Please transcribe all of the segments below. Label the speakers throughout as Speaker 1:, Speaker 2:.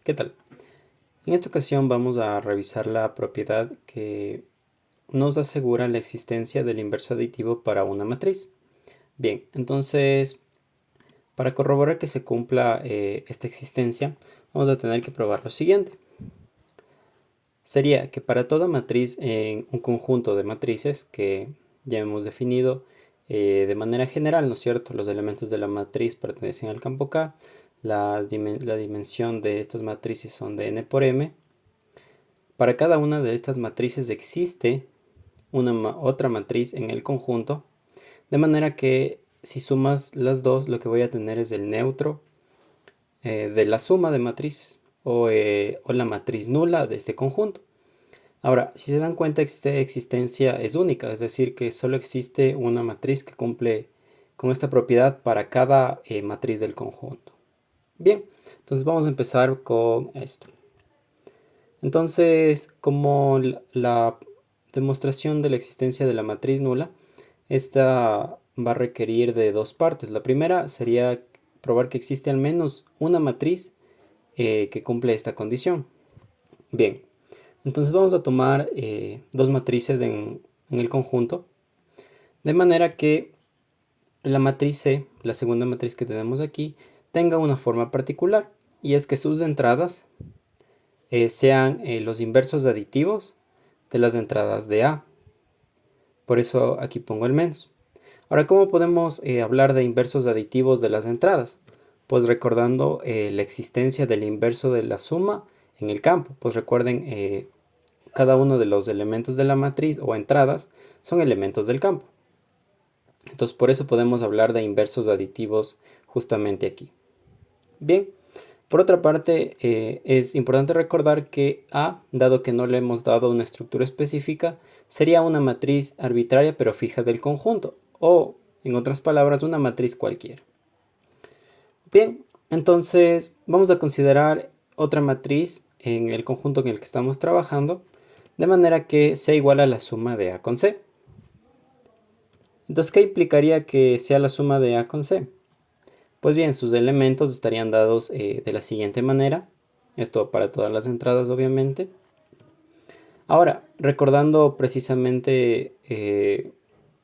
Speaker 1: ¿Qué tal? En esta ocasión vamos a revisar la propiedad que nos asegura la existencia del inverso aditivo para una matriz. Bien, entonces, para corroborar que se cumpla esta existencia, vamos a tener que probar lo siguiente. Sería que para toda matriz en un conjunto de matrices que ya hemos definido de manera general, ¿no es cierto? Los elementos de la matriz pertenecen al campo K, la dimensión de estas matrices son de n por m. Para cada una de estas matrices existe otra matriz en el conjunto, de manera que si sumas las dos, lo que voy a tener es el neutro de la suma de matrices o la matriz nula de este conjunto. Ahora, si se dan cuenta, esta existencia es única, es decir, que solo existe una matriz que cumple con esta propiedad para cada matriz del conjunto. Bien, entonces vamos a empezar con esto. Entonces, como la demostración de la existencia de la matriz nula, esta va a requerir de dos partes. La primera sería probar que existe al menos una matriz que cumple esta condición. Bien, entonces vamos a tomar dos matrices en el conjunto, de manera que la matriz C, la segunda matriz que tenemos aquí, tenga una forma particular, y es que sus entradas sean los inversos aditivos de las entradas de A. Por eso aquí pongo el menos. Ahora, ¿cómo podemos hablar de inversos aditivos de las entradas? Pues recordando la existencia del inverso de la suma en el campo. Pues recuerden, cada uno de los elementos de la matriz o entradas son elementos del campo. Entonces, por eso podemos hablar de inversos aditivos justamente aquí. Bien. Por otra parte, es importante recordar que A, dado que no le hemos dado una estructura específica, sería una matriz arbitraria pero fija del conjunto, o, en otras palabras, una matriz cualquiera. Bien, entonces vamos a considerar otra matriz en el conjunto en el que estamos trabajando, de manera que sea igual a la suma de A con C. Entonces, ¿qué implicaría que sea la suma de A con C? Pues bien, sus elementos estarían dados de la siguiente manera. Esto para todas las entradas, obviamente. Ahora, recordando precisamente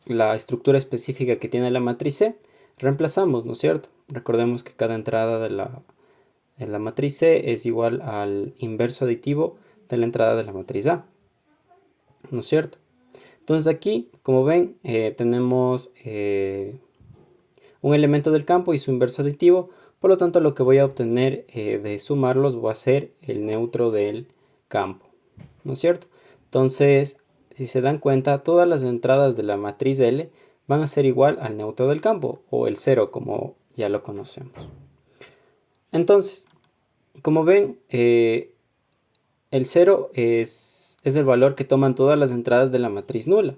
Speaker 1: la estructura específica que tiene la matriz C, reemplazamos, ¿no es cierto? Recordemos que cada entrada de la matriz C es igual al inverso aditivo de la entrada de la matriz A, ¿no es cierto? Entonces aquí, como ven, tenemos un elemento del campo y su inverso aditivo. Por lo tanto, lo que voy a obtener de sumarlos va a ser el neutro del campo, ¿no es cierto? Entonces, si se dan cuenta, todas las entradas de la matriz L van a ser igual al neutro del campo, o el cero, como ya lo conocemos. Entonces, como ven, el cero es el valor que toman todas las entradas de la matriz nula.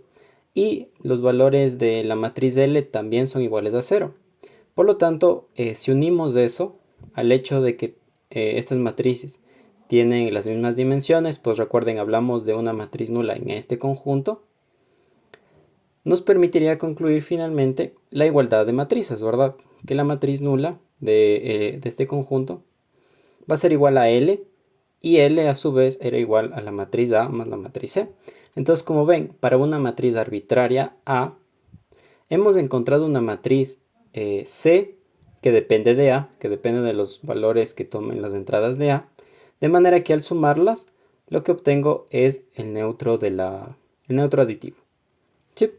Speaker 1: Y los valores de la matriz L también son iguales a cero. Por lo tanto, si unimos eso al hecho de que estas matrices tienen las mismas dimensiones, pues recuerden, hablamos de una matriz nula en este conjunto, nos permitiría concluir finalmente la igualdad de matrices, ¿verdad? Que la matriz nula de este conjunto va a ser igual a L, y L a su vez era igual a la matriz A más la matriz C. Entonces, como ven, para una matriz arbitraria A, hemos encontrado una matriz C que depende de A, que depende de los valores que tomen las entradas de A, de manera que al sumarlas, lo que obtengo es el neutro aditivo. ¿Sí?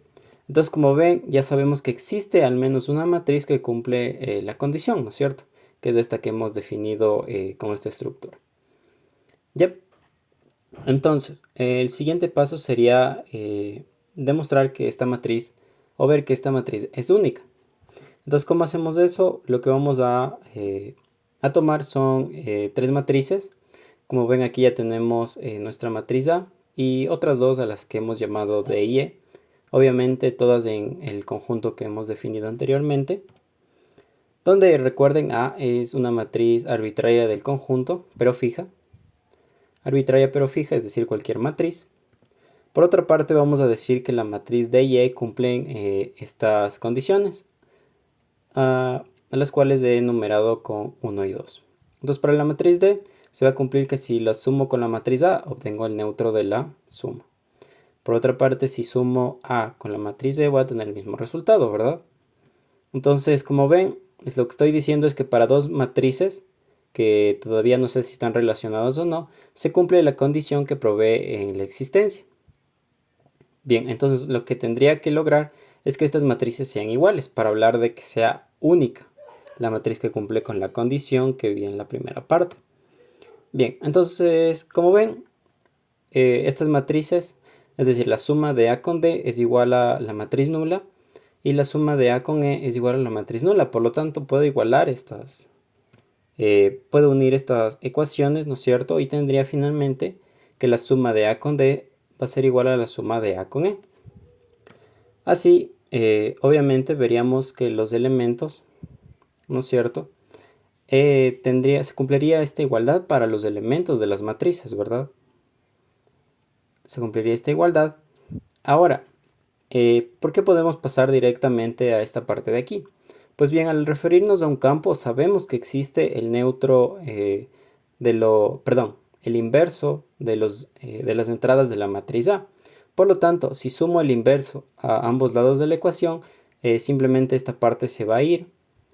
Speaker 1: Entonces, como ven, ya sabemos que existe al menos una matriz que cumple la condición, ¿no es cierto? Que es esta que hemos definido con esta estructura. ¿Ya? Entonces, el siguiente paso sería demostrar que esta matriz, o ver que esta matriz es única. Entonces, ¿cómo hacemos eso? Lo que vamos a tomar son tres matrices. Como ven, aquí ya tenemos nuestra matriz A y otras dos a las que hemos llamado D y E. Obviamente todas en el conjunto que hemos definido anteriormente. Donde recuerden, A es una matriz arbitraria del conjunto, pero fija. Arbitraria pero fija, es decir, cualquier matriz. Por otra parte, vamos a decir que la matriz D y E cumplen estas condiciones, a las cuales he enumerado con 1 y 2. Entonces, para la matriz D, se va a cumplir que si la sumo con la matriz A, obtengo el neutro de la suma. Por otra parte, si sumo A con la matriz E, voy a tener el mismo resultado, ¿verdad? Entonces, como ven, lo que estoy diciendo es que para dos matrices, que todavía no sé si están relacionadas o no, se cumple la condición que provee en la existencia. Bien, entonces lo que tendría que lograr es que estas matrices sean iguales para hablar de que sea única la matriz que cumple con la condición que vi en la primera parte. Bien, entonces, como ven, estas matrices, es decir, la suma de A con D es igual a la matriz nula y la suma de A con E es igual a la matriz nula. Por lo tanto, puedo igualar puedo unir estas ecuaciones, ¿no es cierto? Y tendría finalmente que la suma de A con D va a ser igual a la suma de A con E. Así, obviamente veríamos que los elementos, ¿no es cierto? Se cumpliría esta igualdad para los elementos de las matrices, ¿verdad? Se cumpliría esta igualdad. Ahora, ¿por qué podemos pasar directamente a esta parte de aquí? Pues bien, al referirnos a un campo sabemos que existe el neutro el inverso de las entradas de la matriz A. Por lo tanto, si sumo el inverso a ambos lados de la ecuación, simplemente esta parte se va a ir,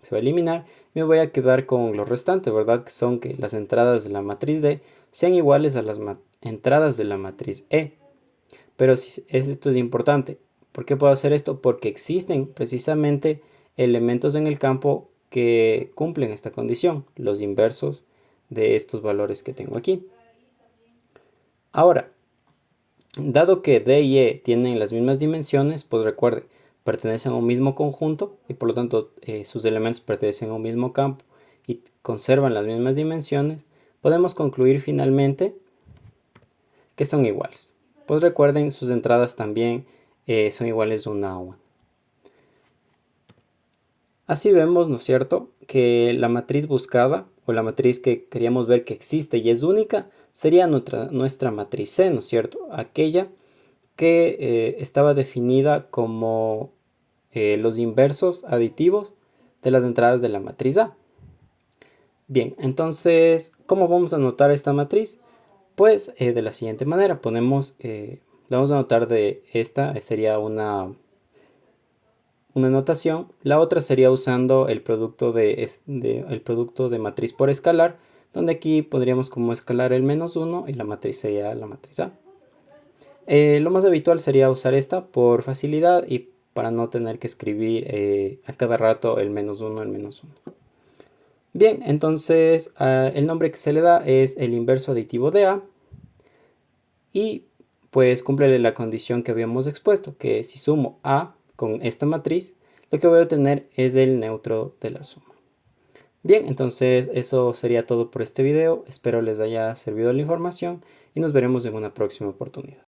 Speaker 1: se va a eliminar. Me voy a quedar con lo restante, ¿verdad? Que son que las entradas de la matriz D sean iguales a las entradas de la matriz E. Pero esto es importante. ¿Por qué puedo hacer esto? Porque existen precisamente elementos en el campo que cumplen esta condición, los inversos de estos valores que tengo aquí. Ahora, dado que D y E tienen las mismas dimensiones, pues recuerde, pertenecen a un mismo conjunto y por lo tanto sus elementos pertenecen a un mismo campo y conservan las mismas dimensiones, podemos concluir finalmente que son iguales. Pues recuerden, sus entradas también son iguales una a una. Así vemos, ¿no es cierto?, que la matriz buscada o la matriz que queríamos ver que existe y es única sería nuestra matriz C, ¿no es cierto?, aquella que estaba definida como los inversos aditivos de las entradas de la matriz A. Bien, entonces, ¿cómo vamos a anotar esta matriz? Pues de la siguiente manera, la vamos a anotar de esta, sería una notación. La otra sería usando el producto el producto de matriz por escalar, donde aquí podríamos como escalar el -1 y la matriz sería la matriz A. Lo más habitual sería usar esta por facilidad y para no tener que escribir a cada rato el -1, el -1. Bien, entonces el nombre que se le da es el inverso aditivo de A y pues cumple la condición que habíamos expuesto, que si sumo A con esta matriz, lo que voy a obtener es el neutro de la suma. Bien, entonces eso sería todo por este video. Espero les haya servido la información y nos veremos en una próxima oportunidad.